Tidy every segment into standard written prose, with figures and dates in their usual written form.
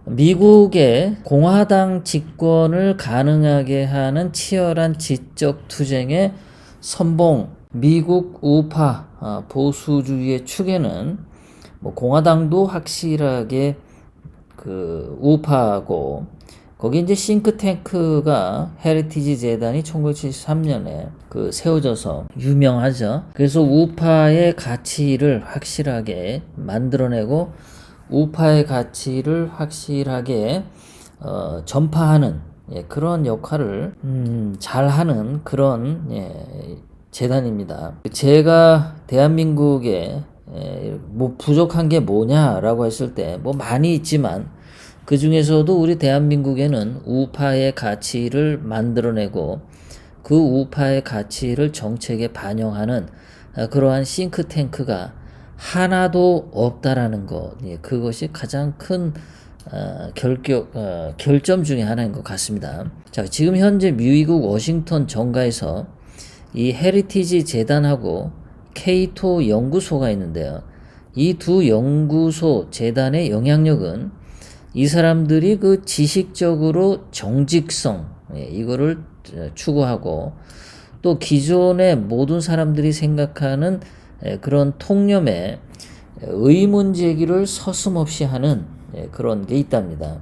미국의 공화당 집권을 가능하게 하는 치열한 지적 투쟁의 선봉, 미국 우파 보수주의의 축에는 공화당도 확실하게 우파고, 거기 이제 싱크탱크가 헤리티지 재단이 1973년에 세워져서 유명하죠. 그래서 우파의 가치를 확실하게 만들어내고 우파의 가치를 확실하게 전파하는 그런 역할을 잘하는 그런 재단입니다. 제가 대한민국에 부족한 게 뭐냐라고 했을 때 많이 있지만, 그 중에서도 우리 대한민국에는 우파의 가치를 만들어내고 그 우파의 가치를 정책에 반영하는 그러한 싱크탱크가 하나도 없다라는 것, 그것이 가장 큰 결점 중에 하나인 것 같습니다. 자, 지금 현재 미국 워싱턴 정가에서 이 헤리티지 재단하고 케이토 연구소가 있는데요. 이 두 연구소 재단의 영향력은 이 사람들이 지식적으로 정직성, 이거를 추구하고, 또 기존의 모든 사람들이 생각하는 그런 통념에 의문 제기를 서슴없이 하는 그런 게 있답니다.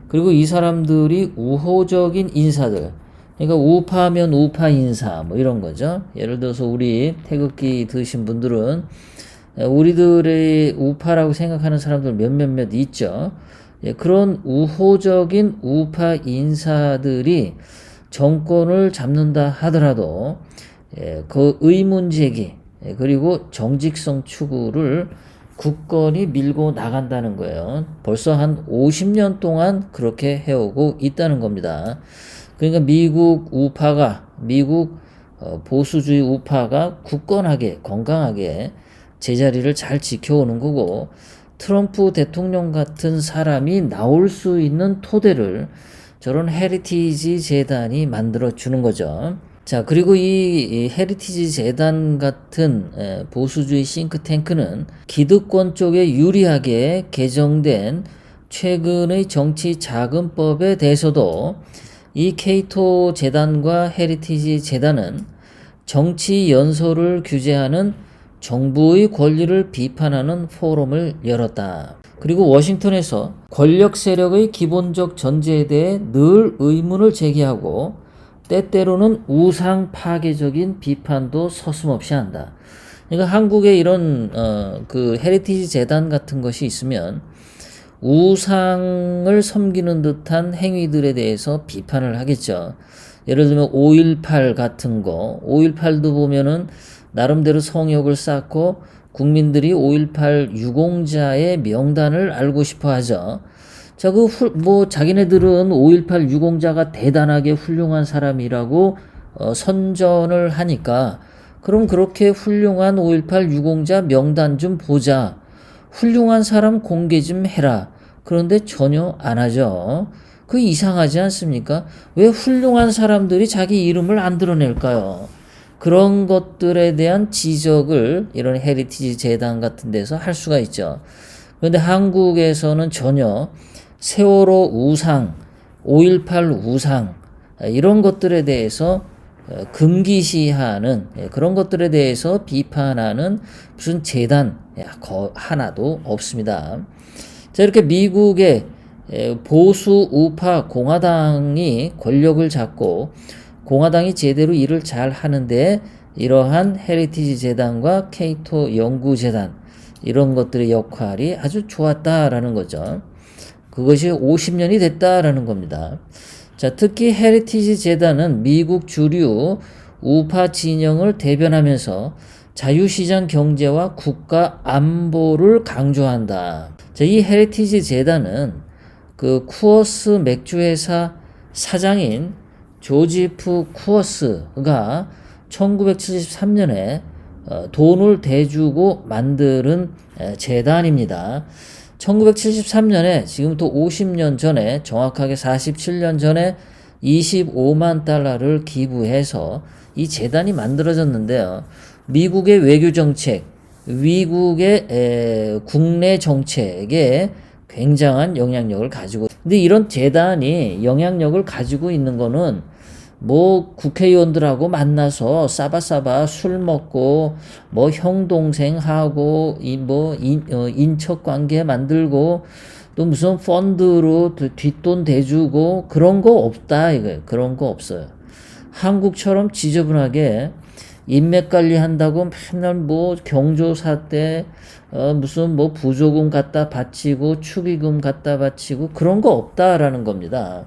그리고 이 사람들이 우호적인 인사들, 그러니까 우파면 우파 인사 이런 거죠. 예를 들어서 우리 태극기 드신 분들은 우리들의 우파라고 생각하는 사람들 몇몇 있죠. 그런 우호적인 우파 인사들이 정권을 잡는다 하더라도 그 의문 제기 그리고 정직성 추구를 굳건히 밀고 나간다는 거예요. 벌써 한 50년 동안 그렇게 해오고 있다는 겁니다. 그러니까 미국 보수주의 우파가 굳건하게 건강하게 제자리를 잘 지켜오는 거고, 트럼프 대통령 같은 사람이 나올 수 있는 토대를 저런 헤리티지 재단이 만들어 주는 거죠. 자, 그리고 이 헤리티지 재단 같은 보수주의 싱크탱크는 기득권 쪽에 유리하게 개정된 최근의 정치 자금법에 대해서도 이 케이토 재단과 헤리티지 재단은 정치 연설을 규제하는 정부의 권리를 비판하는 포럼을 열었다. 그리고 워싱턴에서 권력 세력의 기본적 전제에 대해 늘 의문을 제기하고 때때로는 우상 파괴적인 비판도 서슴없이 한다. 그러니까 한국에 이런 헤리티지 재단 같은 것이 있으면 우상을 섬기는 듯한 행위들에 대해서 비판을 하겠죠. 예를 들면 5.18 같은 거, 5.18도 보면은 나름대로 성역을 쌓고 국민들이 5.18 유공자의 명단을 알고 싶어 하죠. 자, 자기네들은 5.18 유공자가 대단하게 훌륭한 사람이라고 선전을 하니까, 그럼 그렇게 훌륭한 5.18 유공자 명단 좀 보자. 훌륭한 사람 공개 좀 해라. 그런데 전혀 안 하죠. 그 이상하지 않습니까? 왜 훌륭한 사람들이 자기 이름을 안 드러낼까요? 그런 것들에 대한 지적을 이런 헤리티지 재단 같은 데서 할 수가 있죠. 그런데 한국에서는 전혀 세월호 우상, 5.18 우상, 이런 것들에 대해서 금기시하는 그런 것들에 대해서 비판하는 무슨 재단 하나도 없습니다. 자, 이렇게 미국의 보수 우파 공화당이 권력을 잡고 공화당이 제대로 일을 잘 하는데 이러한 헤리티지 재단과 케이토 연구재단 이런 것들의 역할이 아주 좋았다라는 거죠. 그것이 50년이 됐다라는 겁니다. 자, 특히 헤리티지 재단은 미국 주류 우파 진영을 대변하면서 자유시장 경제와 국가 안보를 강조한다. 자, 이 헤리티지 재단은 쿠어스 맥주회사 사장인 조지프 쿠어스가 1973년에 돈을 대주고 만드는 재단입니다. 1973년에 지금부터 50년 전에, 정확하게 47년 전에 25만 달러를 기부해서 이 재단이 만들어졌는데요. 미국의 외교 정책, 미국의 국내 정책에 굉장한 영향력을 가지고, 근데 이런 재단이 영향력을 가지고 있는 거는 뭐 국회의원들하고 만나서 싸바싸바 술 먹고 뭐 형 동생하고 인척 관계 만들고 또 무슨 펀드로 뒷돈 대주고 그런 거 없다 이거예요. 그런 거 없어요. 한국처럼 지저분하게 인맥 관리한다고 맨날 뭐 경조사 때 무슨 뭐 부조금 갖다 바치고 축의금 갖다 바치고 그런 거 없다라는 겁니다.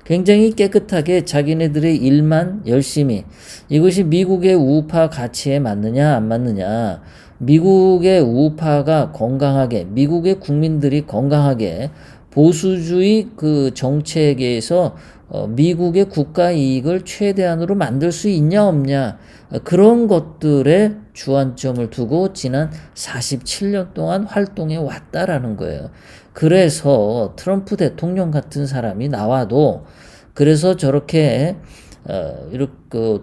굉장히 깨끗하게 자기네들의 일만 열심히, 이것이 미국의 우파 가치에 맞느냐 안 맞느냐, 미국의 우파가 건강하게, 미국의 국민들이 건강하게 보수주의 그 정책에서 미국의 국가 이익을 최대한으로 만들 수 있냐 없냐, 그런 것들에 주안점을 두고 지난 47년 동안 활동해 왔다라는 거예요. 그래서 트럼프 대통령 같은 사람이 나와도 그래서 저렇게 이렇게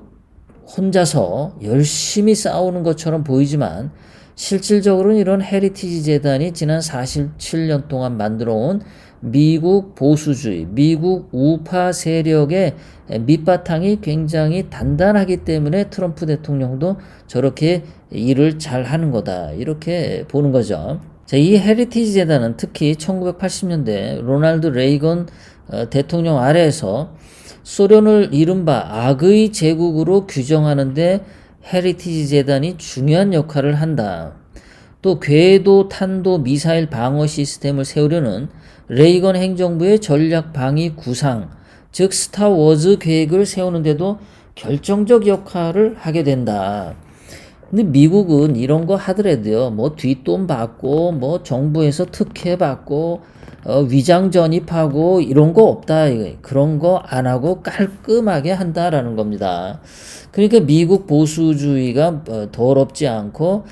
혼자서 열심히 싸우는 것처럼 보이지만 실질적으로는 이런 헤리티지 재단이 지난 47년 동안 만들어온 미국 보수주의, 미국 우파 세력의 밑바탕이 굉장히 단단하기 때문에 트럼프 대통령도 저렇게 일을 잘 하는 거다, 이렇게 보는 거죠. 자, 이 헤리티지 재단은 특히 1980년대 로널드 레이건 대통령 아래에서 소련을 이른바 악의 제국으로 규정하는데 헤리티지 재단이 중요한 역할을 한다. 또 궤도 탄도 미사일 방어 시스템을 세우려는 레이건 행정부의 전략 방위 구상, 즉 스타워즈 계획을 세우는데도 결정적 역할을 하게 된다. 근데 미국은 이런 거 하더라도요, 뭐 뒷돈 받고 뭐 정부에서 특혜 받고 위장 전입하고 이런 거 없다, 그런 거 안 하고 깔끔하게 한다라는 겁니다. 그러니까 미국 보수주의가 더럽지 않고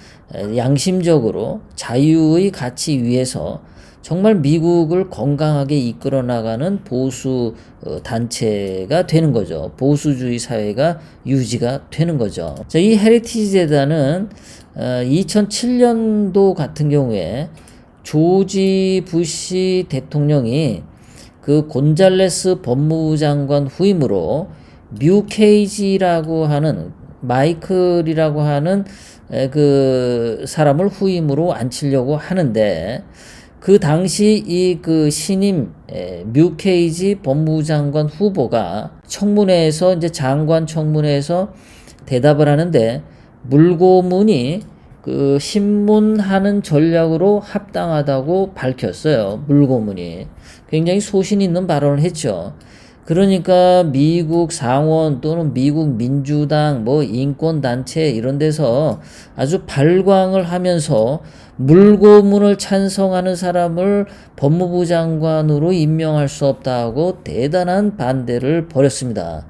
양심적으로 자유의 가치 위에서 정말 미국을 건강하게 이끌어 나가는 보수 단체가 되는 거죠. 보수주의 사회가 유지가 되는 거죠. 자, 이 헤리티지 재단은 2007년도 같은 경우에 조지 부시 대통령이 그 곤잘레스 법무부 장관 후임으로 뮤케이지라고 하는 마이클이라고 하는 그 사람을 후임으로 앉히려고 하는데, 그 당시 이 그 신임 뮤케이지 법무부 장관 후보가 청문회에서 이제 장관 청문회에서 대답을 하는데 물고문이 그 신문하는 전략으로 합당하다고 밝혔어요. 물고문이 굉장히 소신 있는 발언을 했죠. 그러니까 미국 상원 또는 미국 민주당 뭐 인권단체 이런 데서 아주 발광을 하면서 물고문을 찬성하는 사람을 법무부 장관으로 임명할 수 없다고 대단한 반대를 벌였습니다.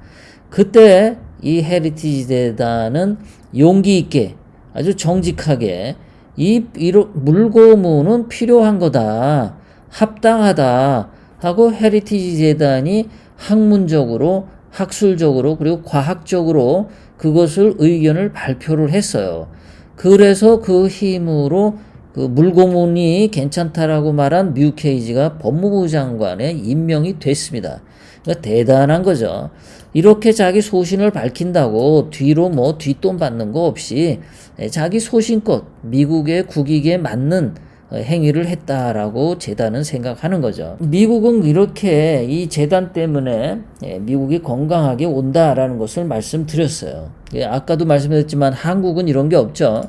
그때 이 헤리티지 재단은 용기 있게 아주 정직하게 이 물고문은 필요한 거다, 합당하다 하고 헤리티지 재단이 학문적으로, 학술적으로, 그리고 과학적으로 그것을 의견을 발표를 했어요. 그래서 그 힘으로 그 물고문이 괜찮다라고 말한 뮤케이지가 법무부 장관에 임명이 됐습니다. 그러니까 대단한 거죠. 이렇게 자기 소신을 밝힌다고 뒤로 뭐 뒷돈 받는 거 없이 자기 소신껏 미국의 국익에 맞는 행위를 했다라고 재단은 생각하는 거죠. 미국은 이렇게 이 재단 때문에 미국이 건강하게 온다라는 것을 말씀드렸어요. 아까도 말씀드렸지만 한국은 이런 게 없죠.